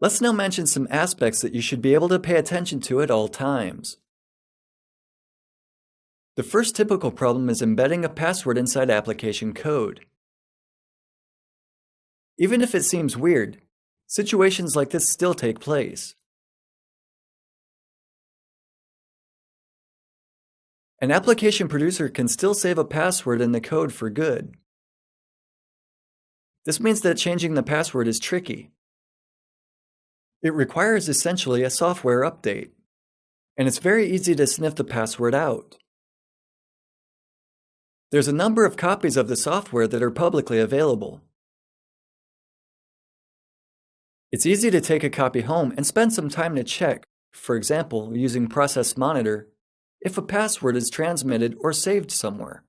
Let's now mention some aspects that you should be able to pay attention to at all times. The first typical problem is embedding a password inside application code. Even if it seems weird, situations like this still take place. An application producer can still save a password in the code for good. This means that changing the password is tricky. It requires essentially a software update, and it's very easy to sniff the password out. There's a number of copies of the software that are publicly available. It's easy to take a copy home and spend some time to check, for example, using Process Monitor, if a password is transmitted or saved somewhere.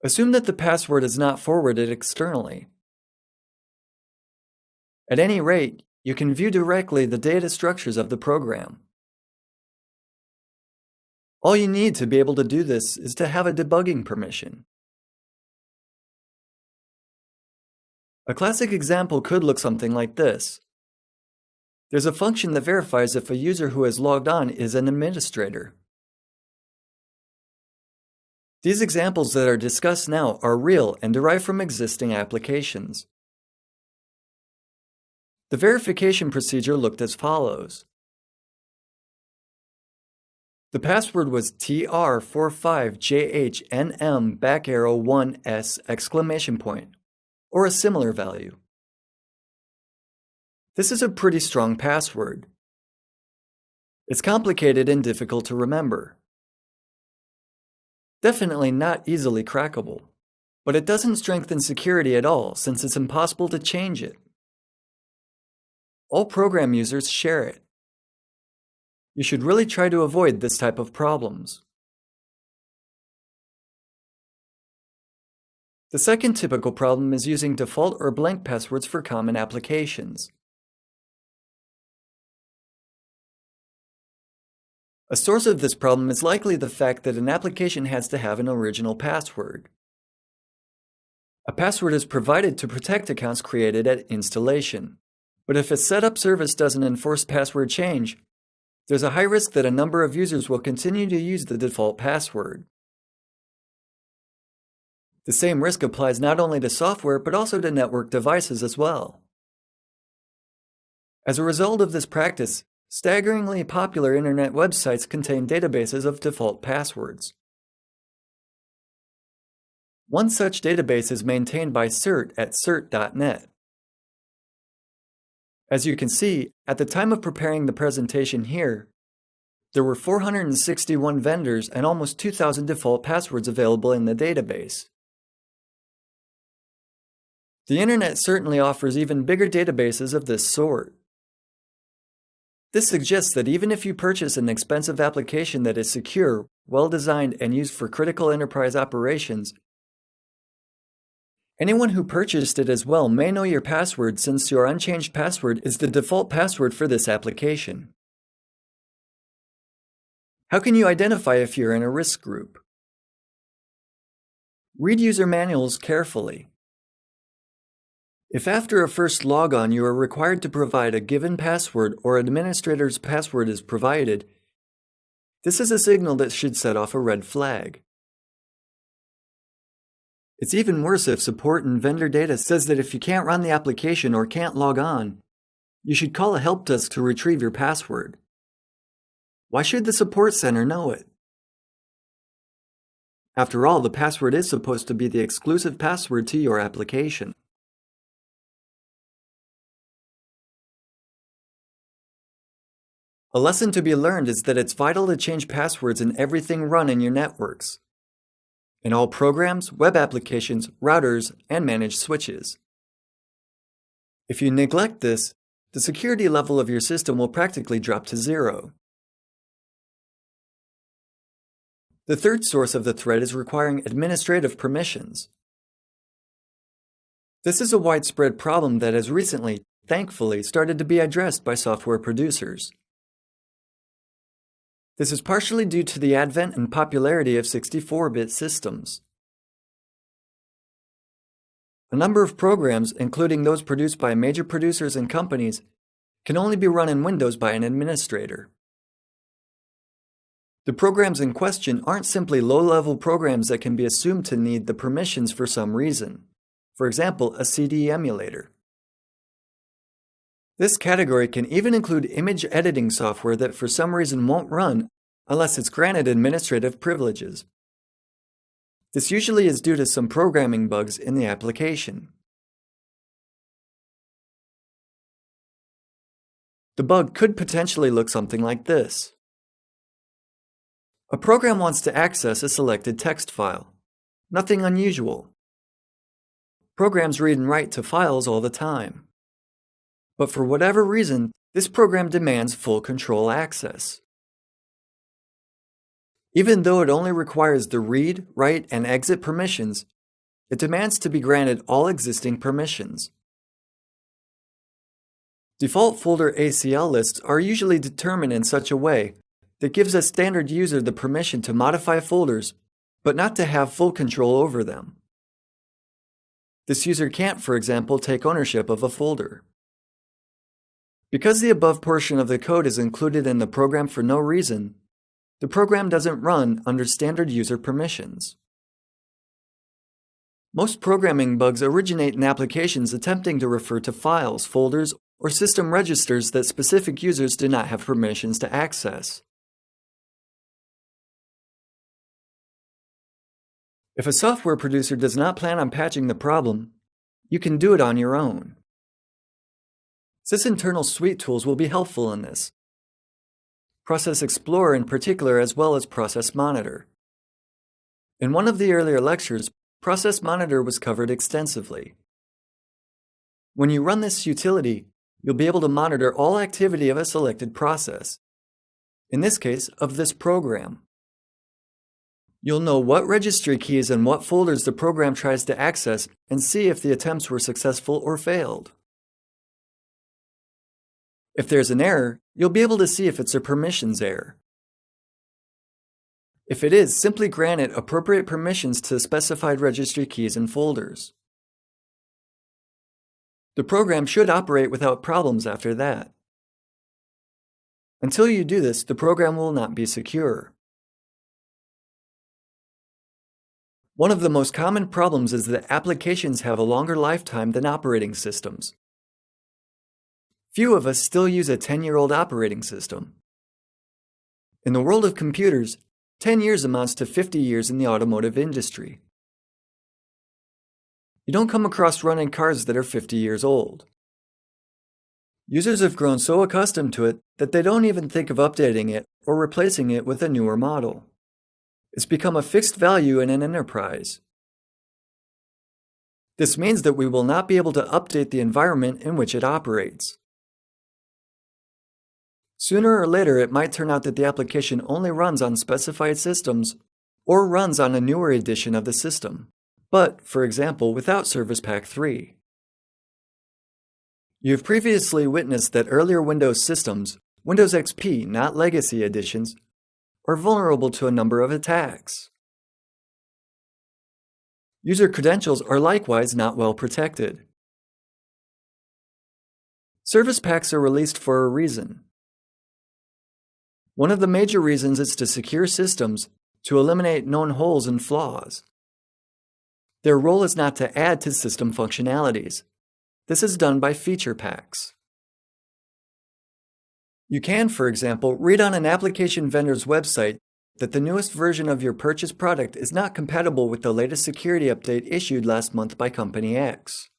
Assume that the password is not forwarded externally. At any rate, you can view directly the data structures of the program. All you need to be able to do this is to have a debugging permission. A classic example could look something like this. There's a function that verifies if a user who has logged on is an administrator. These examples that are discussed now are real and derived from existing applications. The verification procedure looked as follows. The password was TR45JHNM1S ! Or a similar value. This is a pretty strong password. It's complicated and difficult to remember. Definitely not easily crackable, but it doesn't strengthen security at all since it's impossible to change it. All program users share it. You should really try to avoid this type of problems. The second typical problem is using default or blank passwords for common applications. A source of this problem is likely the fact that an application has to have an original password. A password is provided to protect accounts created at installation, but if a setup service doesn't enforce password change, there's a high risk that a number of users will continue to use the default password. The same risk applies not only to software but also to network devices as well. As a result of this practice, staggeringly popular internet websites contain databases of default passwords. One such database is maintained by CERT at cert.net. As you can see, at the time of preparing the presentation here, there were 461 vendors and almost 2,000 default passwords available in the database. The internet certainly offers even bigger databases of this sort. This suggests that even if you purchase an expensive application that is secure, well-designed, and used for critical enterprise operations, anyone who purchased it as well may know your password since your unchanged password is the default password for this application. How can you identify if you're in a risk group? Read user manuals carefully. If after a first logon you are required to provide a given password or an administrator's password is provided, this is a signal that should set off a red flag. It's even worse if support and vendor data says that if you can't run the application or can't log on, you should call a help desk to retrieve your password. Why should the support center know it? After all, the password is supposed to be the exclusive password to your application. A lesson to be learned is that it's vital to change passwords in everything run in your networks. In all programs, web applications, routers, and managed switches. If you neglect this, the security level of your system will practically drop to zero. The third source of the threat is requiring administrative permissions. This is a widespread problem that has recently, thankfully, started to be addressed by software producers. This is partially due to the advent and popularity of 64-bit systems. A number of programs, including those produced by major producers and companies, can only be run in Windows by an administrator. The programs in question aren't simply low-level programs that can be assumed to need the permissions for some reason. For example, a CD emulator. This category can even include image editing software that for some reason won't run unless it's granted administrative privileges. This usually is due to some programming bugs in the application. The bug could potentially look something like this. A program wants to access a selected text file. Nothing unusual. Programs read and write to files all the time. But for whatever reason, this program demands full control access. Even though it only requires the read, write, and exit permissions, it demands to be granted all existing permissions. Default folder ACL lists are usually determined in such a way that gives a standard user the permission to modify folders, but not to have full control over them. This user can't, for example, take ownership of a folder. Because the above portion of the code is included in the program for no reason, the program doesn't run under standard user permissions. Most programming bugs originate in applications attempting to refer to files, folders, or system registers that specific users do not have permissions to access. If a software producer does not plan on patching the problem, you can do it on your own. Sysinternal suite tools will be helpful in this. Process Explorer in particular, as well as Process Monitor. In one of the earlier lectures, Process Monitor was covered extensively. When you run this utility, you'll be able to monitor all activity of a selected process, in this case, of this program. You'll know what registry keys and what folders the program tries to access and see if the attempts were successful or failed. If there's an error, you'll be able to see if it's a permissions error. If it is, simply grant it appropriate permissions to specified registry keys and folders. The program should operate without problems after that. Until you do this, the program will not be secure. One of the most common problems is that applications have a longer lifetime than operating systems. Few of us still use a 10-year-old operating system. In the world of computers, 10 years amounts to 50 years in the automotive industry. You don't come across running cars that are 50 years old. Users have grown so accustomed to it that they don't even think of updating it or replacing it with a newer model. It's become a fixed value in an enterprise. This means that we will not be able to update the environment in which it operates. Sooner or later, it might turn out that the application only runs on specified systems or runs on a newer edition of the system, but, for example, without Service Pack 3. You've previously witnessed that earlier Windows systems, Windows XP, not legacy editions, are vulnerable to a number of attacks. User credentials are likewise not well protected. Service packs are released for a reason. One of the major reasons is to secure systems, to eliminate known holes and flaws. Their role is not to add to system functionalities. This is done by feature packs. You can, for example, read on an application vendor's website that the newest version of your purchased product is not compatible with the latest security update issued last month by Company X.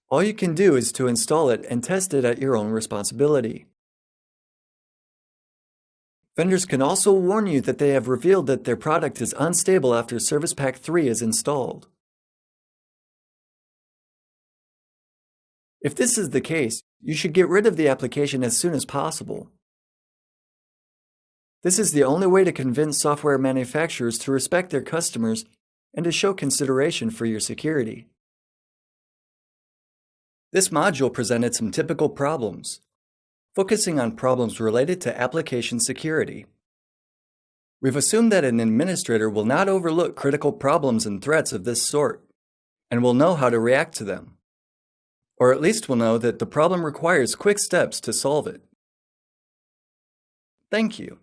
All you can do is to install it and test it at your own responsibility. Vendors can also warn you that they have revealed that their product is unstable after Service Pack 3 is installed. If this is the case, you should get rid of the application as soon as possible. This is the only way to convince software manufacturers to respect their customers and to show consideration for your security. This module presented some typical problems, focusing on problems related to application security. We've assumed that an administrator will not overlook critical problems and threats of this sort. and we'll know how to react to them. Or at least we'll know that the problem requires quick steps to solve it. Thank you.